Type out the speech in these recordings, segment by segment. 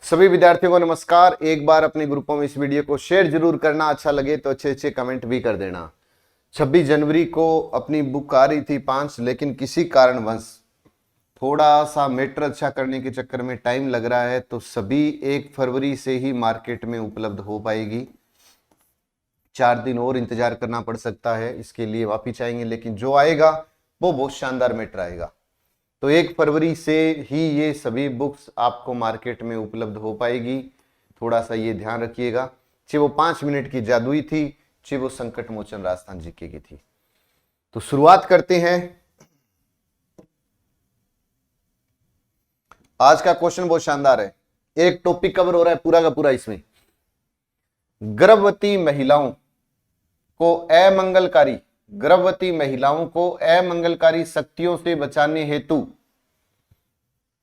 सभी विद्यार्थियों को नमस्कार। एक बार अपने ग्रुपों में इस वीडियो को शेयर जरूर करना, अच्छा लगे तो अच्छे अच्छे कमेंट भी कर देना। 26 जनवरी को अपनी बुक आ रही थी 5, लेकिन किसी कारणवश थोड़ा सा मैटर अच्छा करने के चक्कर में टाइम लग रहा है, तो सभी 1 फरवरी से ही मार्केट में उपलब्ध हो पाएगी। 4 दिन और इंतजार करना पड़ सकता है, इसके लिए माफी चाहेंगे, लेकिन जो आएगा वो बहुत शानदार मैटर आएगा। तो 1 फरवरी से ही ये सभी बुक्स आपको मार्केट में उपलब्ध हो पाएगी। थोड़ा सा ये ध्यान रखिएगा। चाहे वो 5 मिनट की जादुई थी, चाहे वो संकट मोचन राजस्थान जीके की थी। तो शुरुआत करते हैं। आज का क्वेश्चन बहुत शानदार है। एक टॉपिक कवर हो रहा है पूरा का पूरा इसमें। गर्भवती महिलाओं को अमंगलकारी शक्तियों से बचाने हेतु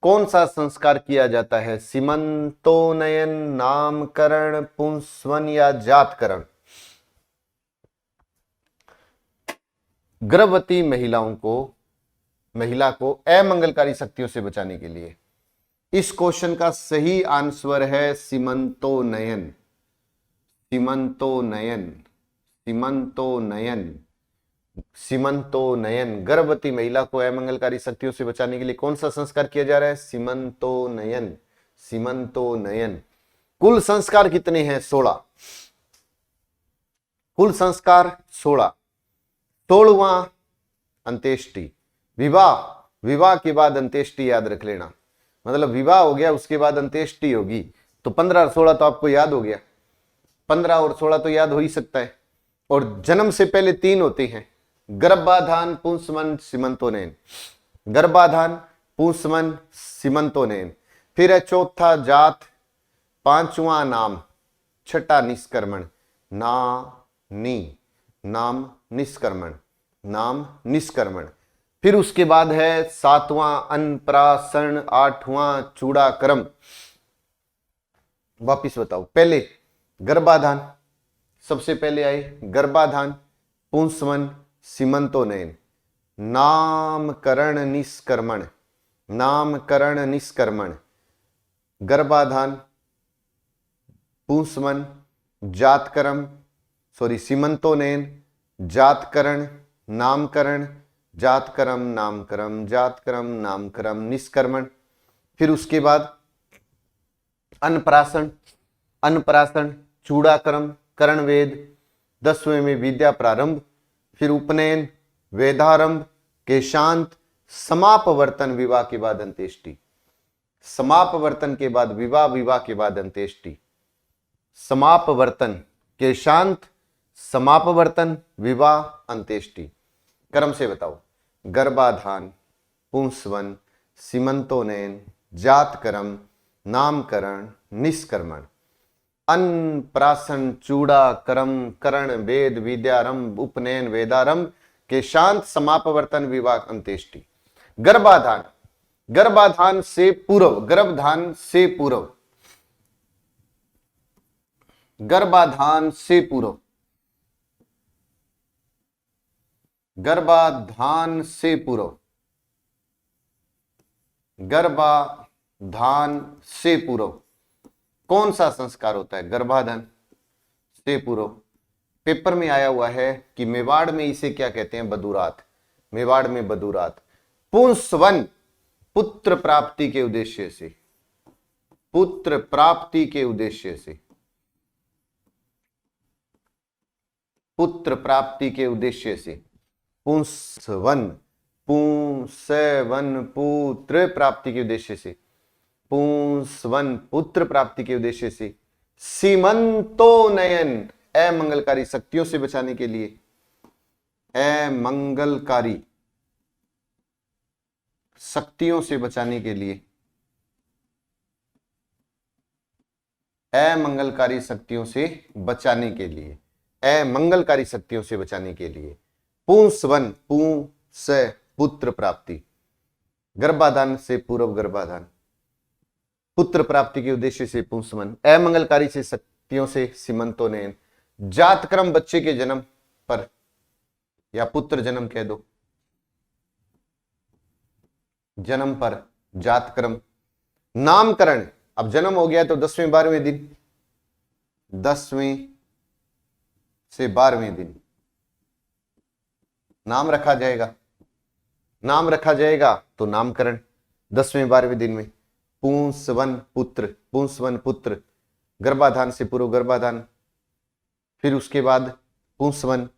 कौन सा संस्कार किया जाता है? सीमंतोन्नयन, नामकरण, पुंसवन या जातकरण? गर्भवती महिला को अमंगलकारी शक्तियों से बचाने के लिए इस क्वेश्चन का सही आंसर है सीमंतोन्नयन। गर्भवती महिला को अमंगलकारी शक्तियों से बचाने के लिए कौन सा संस्कार किया जा रहा है? सीमंतोन्नयन। कुल संस्कार कितने हैं? 16। कुल संस्कार 16। 16वां अंत्येष्टि। विवाह के बाद अंत्येष्टि याद रख लेना। मतलब विवाह हो गया, उसके बाद अंत्येष्टि होगी, तो 15 और 16 तो आपको याद हो गया। 15 और 16 तो याद हो ही सकता है। और जन्म से पहले 3 होते हैं: गर्भाधान, पुंसवन, सीमंतोन्नयन। गर्भाधान, पुंसवन, सीमंतोन्नयन। फिर है चौथा जात, 5वां नाम, 6ठा निष्कर्मण। नाम निष्कर्मण। फिर उसके बाद है 7वां अन्नप्राशन, 8वां चूड़ाकर्म। वापिस बताओ। पहले गर्भाधान, सबसे पहले आए गर्भाधान, पुंसवन, सीमंतोन्नयन, नामकरण निष्कर्मण। गर्भाधान, पुंसवन, सीमंतोन्नयन, जातकरण, नामकरण, नामकरण, निष्कर्मण। फिर उसके बाद अन्नप्राशन, चूड़ाकर्म, करणवेद, 10वें में विद्या प्रारंभ, फिर उपनयन, वेदारंभ, केशांत, समापवर्तन, विवाह के बाद अंत्येष्टि। समापवर्तन के बाद विवाह, विवाह के बाद अंत्येष्टि। समापवर्तन, केशांत, समापवर्तन, विवाह, अंत्येष्टि। क्रम से बताओ। गर्भाधान, पुंसवन, सीमंतोन्नयन, जातकर्म, नामकरण, निष्कर्मण। अन्नप्राशन, चूड़ाकर्म, करण, वेद, विद्यारंभ, उपनयन, वेदारंभ, केशांत, समापवर्तन, विवाह, अंत्येष्टि। गर्भाधान से पूर्व कौन सा संस्कार होता है? गर्भाधान से पूर्व पेपर में आया हुआ है कि मेवाड़ में इसे क्या कहते हैं? बदुरात। मेवाड़ में बदुरात। पुंसवन, पुत्र प्राप्ति के उद्देश्य से पुंसवन, पुत्र प्राप्ति के उद्देश्य से, पुंसवन, पुत्र प्राप्ति के उद्देश्य से। सीमंतोन्नयन, अमंगलकारी शक्तियों से बचाने के लिए। अमंगलकारी शक्तियों से बचाने के लिए। अमंगलकारी शक्तियों से बचाने के लिए। पुंसवन, पुंस, पुत्र प्राप्ति। गर्भाधान से पूर्व गर्भाधान, पुत्र प्राप्ति के उद्देश्य से पुंसवन, अमंगलकारी से शक्तियों से सीमंतोन्नयन, जातकर्म, बच्चे के जन्म पर या पुत्र जन्म कह दो, जन्म पर जातकर्म, नामकरण अब जन्म हो गया तो 10वें 12वें दिन, 10वें से 12वें दिन नाम रखा जाएगा। नाम रखा जाएगा तो नामकरण 10वें 12वें दिन में। पुंसवन पुत्र, पुंसवन पुत्र, गर्भाधान से पूर्व गर्भाधान, फिर उसके बाद पुंसवन,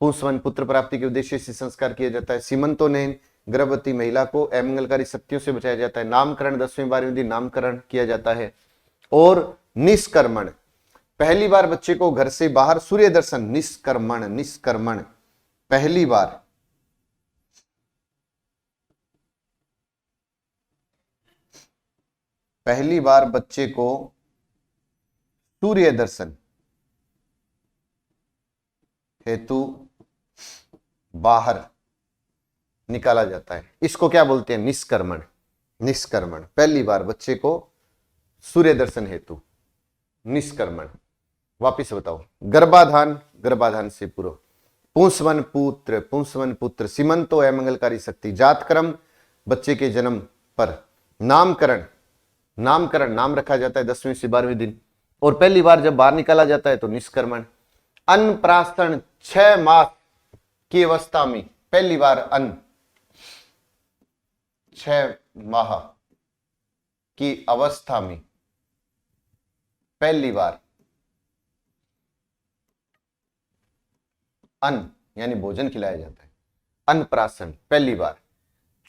पुंसवन पुत्र प्राप्ति के उद्देश्य से संस्कार किया जाता है। सीमंतोनयन, गर्भवती महिला को अमंगलकारी शक्तियों से बचाया जाता है। नामकरण 10वें 12वें दिन नामकरण किया जाता है। और निष्कर्मण, पहली बार बच्चे को घर से बाहर सूर्य दर्शन, निष्कर्मण, निष्कर्मण पहली बार बच्चे को सूर्य दर्शन हेतु बाहर निकाला जाता है। इसको क्या बोलते हैं? निष्कर्मण। निष्कर्मण पहली बार बच्चे को सूर्य दर्शन हेतु निष्कर्मण। वापिस बताओ, गर्भाधान, गर्भाधान से पूर्व, पुंसवन पुत्र, पुंसवन पुत्र, सीमंतो अमंगलकारी शक्ति, जातक्रम बच्चे के जन्म पर, नामकरण, नामकरण नाम रखा जाता है 10वें से 12वें दिन, और पहली बार जब बाहर निकाला जाता है तो निष्कर्मण। अन्नप्राशन 6 मास की अवस्था में पहली बार अन्न, 6 माह की अवस्था में पहली बार अन्न यानी भोजन खिलाया जाता है। अन्नप्राशन पहली बार।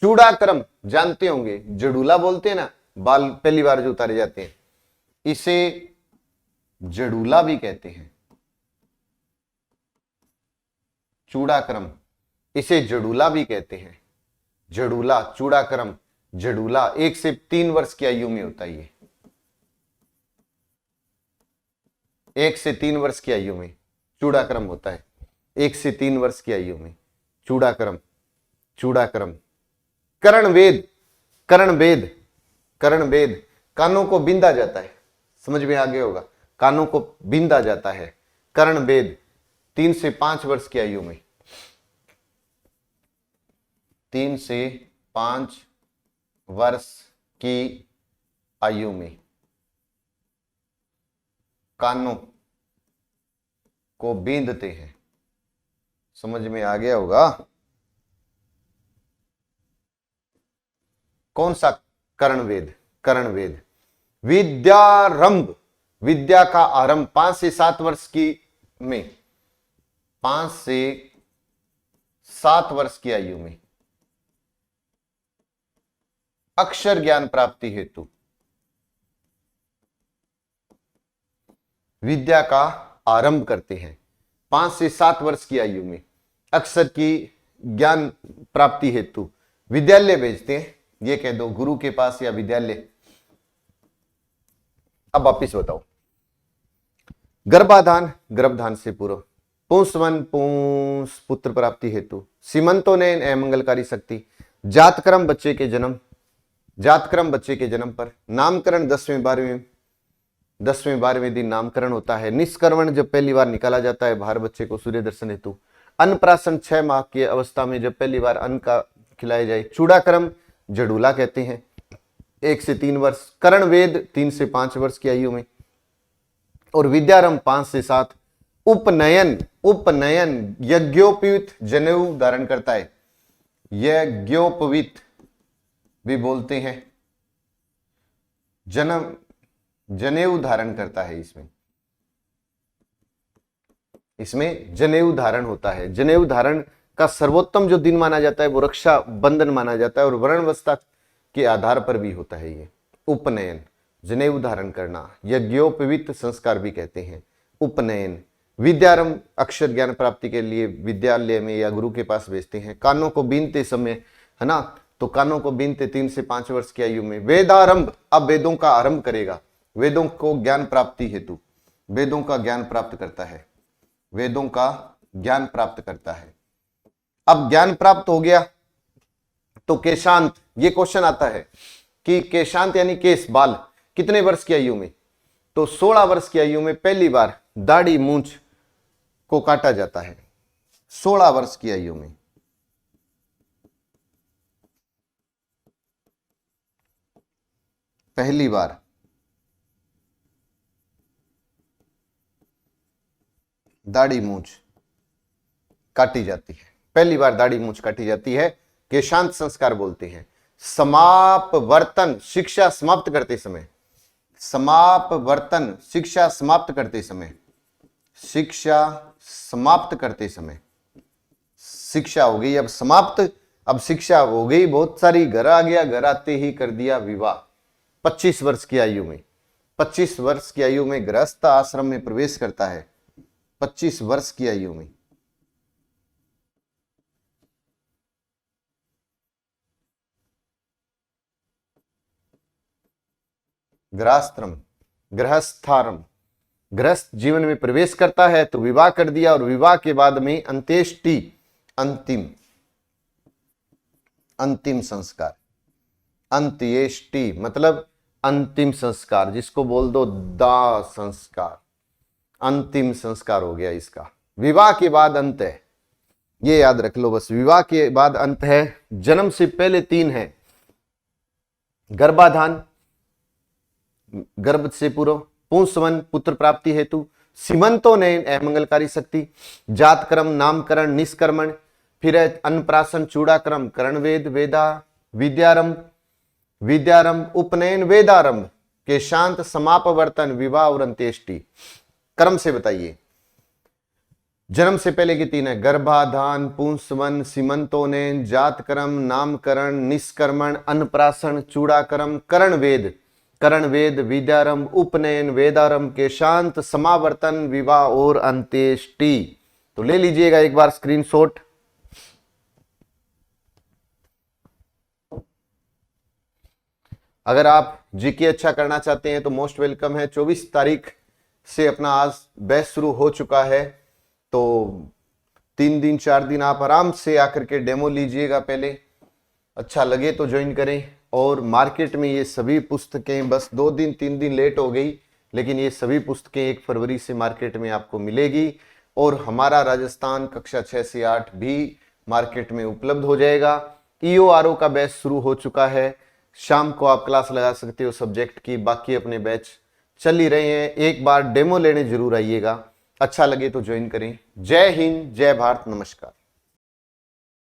चूड़ाक्रम जानते होंगे, जड़ूला बोलते हैं ना, बाल पहली बार जो उतारे जाते हैं, इसे जड़ूला भी कहते हैं। चूड़ाक्रम इसे जड़ूला भी कहते हैं। जड़ूला, चूड़ाक्रम, जड़ूला 1 से 3 वर्ष की आयु में होता है। ये 1 से 3 वर्ष की आयु में चूड़ाक्रम होता है। 1 से 3 वर्ष की आयु में चूड़ाक्रम, चूड़ाक्रम। करणवेद, करणवेद, करणवेद कानों को बींदा जाता है। समझ में आ गया होगा, कानों को बींदा जाता है। करणवेद 3 से 5 वर्ष की आयु में, 3 से 5 वर्ष की आयु में कानों को बींदते हैं। समझ में आ गया होगा। कौन सा करणवेद? करणवेद। विद्यारंभ, विद्या का आरंभ 5 से 7 वर्ष की में, 5 से 7 वर्ष की आयु में अक्षर ज्ञान प्राप्ति हेतु विद्या का आरंभ करते हैं। 5 से 7 वर्ष की आयु में अक्षर की ज्ञान प्राप्ति हेतु विद्यालय भेजते हैं। ये कह दो गुरु के पास या विद्यालय। अब वापिस बताओ, गर्भाधान, गर्भधान से पूर्व, पुंसवन पुंस पुत्र प्राप्ति हेतु, सीमंतोनयन अमंगलकारी शक्ति, जातक्रम बच्चे के जन्म, जातक्रम बच्चे के जन्म पर, नामकरण 10वें 12वें दिन नामकरण होता है। निष्कर्मण जब पहली बार निकाला जाता है बाहर बच्चे को सूर्य दर्शन हेतु। अन्नप्राशन 6 माह की अवस्था में जब पहली बार अन्न का खिलाया जाए। चूड़ाक्रम जड़ूला कहते हैं 1 से 3 वर्ष। करणवेद 3 से 5 वर्ष की आयु में, और विद्यारंभ 5 से 7। उपनयन, उपनयन यज्ञोपवीत जनेऊ धारण करता है। यज्ञोपवीत भी बोलते हैं, जन्म जनेऊ धारण करता है। इसमें जनेऊ धारण होता है। जनेऊ धारण का सर्वोत्तम जो दिन माना जाता है वो रक्षा बंधन माना जाता है, और वर्णावस्था के आधार पर भी होता है ये उपनयन, जनेऊ धारण करना। यज्ञोपवीत संस्कार भी कहते हैं उपनयन। विद्यारंभ अक्षर ज्ञान प्राप्ति के लिए विद्यालय में या गुरु के पास भेजते हैं। कानों को बीनते समय, है ना, तो कानों को बीनते 3 से 5 वर्ष की आयु में। वेदारंभ, अब वेदों का आरंभ करेगा। वेदों को ज्ञान प्राप्ति हेतु वेदों का ज्ञान प्राप्त करता है। वेदों का ज्ञान प्राप्त करता है। अब ज्ञान प्राप्त हो गया तो केशांत, ये क्वेश्चन आता है कि केशांत यानी केस, बाल कितने वर्ष की आयु में? तो 16 वर्ष की आयु में पहली बार दाढ़ी मूंछ को काटा जाता है। 16 वर्ष की आयु में पहली बार दाढ़ी मूंछ काटी जाती है, पहली बार दाढ़ी मूंछ काटी जाती है, केशांत संस्कार बोलते हैं। समापवर्तन शिक्षा समाप्त करते समय, समापवर्तन शिक्षा समाप्त करते समय, शिक्षा समाप्त करते समय, शिक्षा हो गई अब समाप्त, अब शिक्षा हो गई बहुत सारी, घर आ गया, घर आते ही कर दिया विवाह। 25 वर्ष की आयु में, 25 वर्ष की आयु में गृहस्थ आश्रम में प्रवेश करता है, 25 वर्ष की आयु में। गृहस्थाश्रम, गृहस्थारम, गृहस्थ जीवन में प्रवेश करता है तो विवाह कर दिया, और विवाह के बाद में अंत्येष्टि, अंतिम, अंतिम संस्कार, अंत्येष्टि मतलब अंतिम संस्कार, जिसको बोल दो दाह संस्कार, अंतिम संस्कार हो गया इसका। विवाह के बाद अंत है, ये याद रख लो बस, विवाह के बाद अंत है। जन्म से पहले 3 है, गर्भाधान, गर्भ से पूर्व, पुंसवन पुत्र प्राप्ति हेतु, सीमंतो ने अमंगलकारी शक्ति, जातक्रम, नामकरण, निष्कर्मण, फिर अन्नप्राशन, चूड़ाक्रम, करणवेद, वेदा, विद्यारंभ, विद्यारंभ, उपनयन, वेदारंभ, के शांत, समापवर्तन, विवाह और अंत्येष्टि। कर्म से बताइए। जन्म से पहले के 3 है, गर्भाधान, पुंसवन, सीमंतोनयन, जातकर्म, नामकरण, निष्कर्मण, अन्नप्राशन, चूड़ाक्रम, करणवेद, करणवेद, विद्यारंभ, उपनयन, वेदारंभ, के शांत, समावर्तन, विवाह और अंत्येष्टि। तो ले लीजिएगा एक बार स्क्रीनशॉट। अगर आप जीके अच्छा करना चाहते हैं तो मोस्ट वेलकम है। 24 तारीख से अपना आज बैच शुरू हो चुका है, तो 3 दिन 4 दिन आप आराम से आकर के डेमो लीजिएगा, पहले अच्छा लगे तो ज्वाइन करें। और मार्केट में ये सभी पुस्तकें, बस 2 दिन 3 दिन लेट हो गई, लेकिन ये सभी पुस्तकें 1 फरवरी से मार्केट में आपको मिलेगी। और हमारा राजस्थान कक्षा 6 से 8 भी मार्केट में उपलब्ध हो जाएगा। EORO का बैच शुरू हो चुका है, शाम को आप क्लास लगा सकते हो सब्जेक्ट की, बाकी अपने बैच चल ही रहे हैं। एक बार डेमो लेने जरूर आइएगा, अच्छा लगे तो ज्वाइन करें। जय हिंद, जय भारत, नमस्कार।